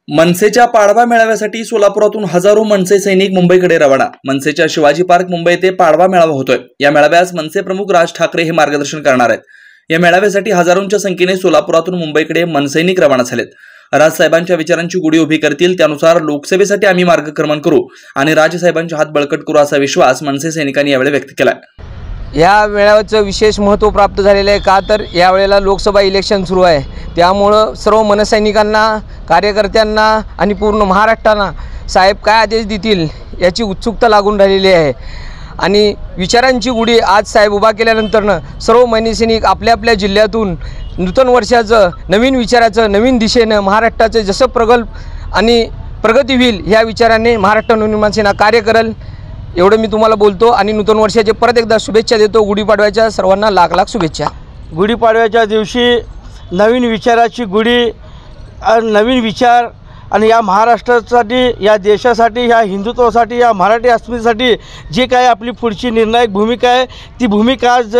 मनसेच्या पाडवा मेळाव्यासाठी सोलापुरातून हजारो मनसे सैनिक मुंबईकडे रवाना। मनसेच्या शिवाजी पार्क मुंबई येथे पाडवा मेळावा होतोय। या मेळाव्यास मनसे प्रमुख राज ठाकरे हे मार्गदर्शन करणार आहेत। या मेळाव्यासाठी हजारोंच्या संख्येने सोलापुरातून मुंबईकडे मनसैनिक रवाना झालेत। राजसाहेबांच्या विचारांची गुढी उभी करतील, त्यानुसार लोकसभेसाठी आम्ही मार्गक्रमण करू आणि राजसाहेबांचे हात बळकट करू असा विश्वास मनसे सैनिकांनी यावेळी व्यक्त केलाय। या मेळाव्याचं विशेष महत्त्व प्राप्त झालेलं आहे का तर यावेळेला लोकसभा इलेक्शन सुरू आहे, त्यामुळं सर्व मनसैनिकांना, कार्यकर्त्यांना आणि पूर्ण महाराष्ट्राला साहेब काय आदेश देतील याची उत्सुकता लागून राहिलेली आहे। आणि विचारांची गुढी आज साहेब उभा केल्यानंतरनं सर्व मनसैनिक आपल्या आपल्या जिल्ह्यातून नूतन वर्षाचं, नवीन विचाराचं, नवीन दिशेनं महाराष्ट्राचं जसं प्रगल्भ आणि प्रगती होईल ह्या विचाराने महाराष्ट्र नवनिर्माण सेना कार्य करेल एवढं मी तुम्हाला बोलतो आणि नूतन वर्षाचे परत एकदा शुभेच्छा देतो। गुढीपाडव्याच्या सर्वांना लाख लाख शुभेच्छा। गुढीपाडव्याच्या दिवशी नवीन विचाराची गुढी, नवीन विचार आणि या महाराष्ट्रासाठी, या देशासाठी, या हिंदुत्वासाठी, या मराठी अस्मितेसाठी जी काय आपली पुढची निर्णायक भूमिका आहे ती भूमिका आज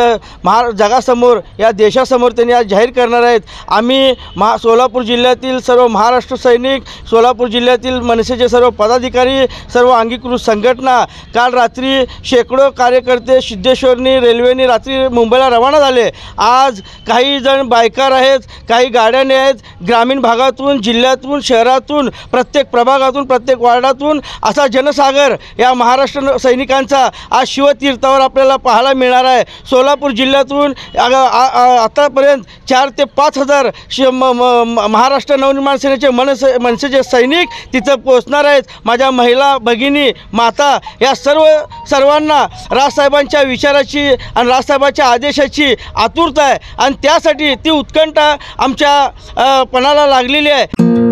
जगासमोर, या देशासमोर त्यांनी आज जाहीर करणार आहेत। आम्ही सोलापूर जिल्ह्यातील सर्व महाराष्ट्र सैनिक, सोलापूर जिल्ह्यातील मनसेचे सर्व पदाधिकारी, सर्व अंगीकृत संघटना काल रात्री शेकडो कार्यकर्ते सिद्धेश्वरनी रेल्वेने रात्री मुंबईला रवाना झाले। आज काही जण बायकार आहेत, काही गाड्याने आहेत, ग्रामीण भागातून, जिल्ह्यातून, शहरातून, प्रत्येक प्रभागातून, प्रत्येक वार्डातून असा जनसागर या महाराष्ट्र सैनिकांचा आज शिवतीर्थावर आपल्याला पाहायला मिळणार आहे। सोलापूर जिल्ह्यातून आतापर्यंत 4 ते 5 हजार महाराष्ट्र नवनिर्माण सेनेचे मनसेचे सैनिक तिथं पोहोचणार आहेत। माझ्या महिला भगिनी, माता या सर्वांना राजसाहेबांच्या विचाराची आणि राजसाहेबांच्या आदेशाची आतुरता आहे आणि त्यासाठी ती उत्कंठा आमच्या पणाला लागलेली आहे।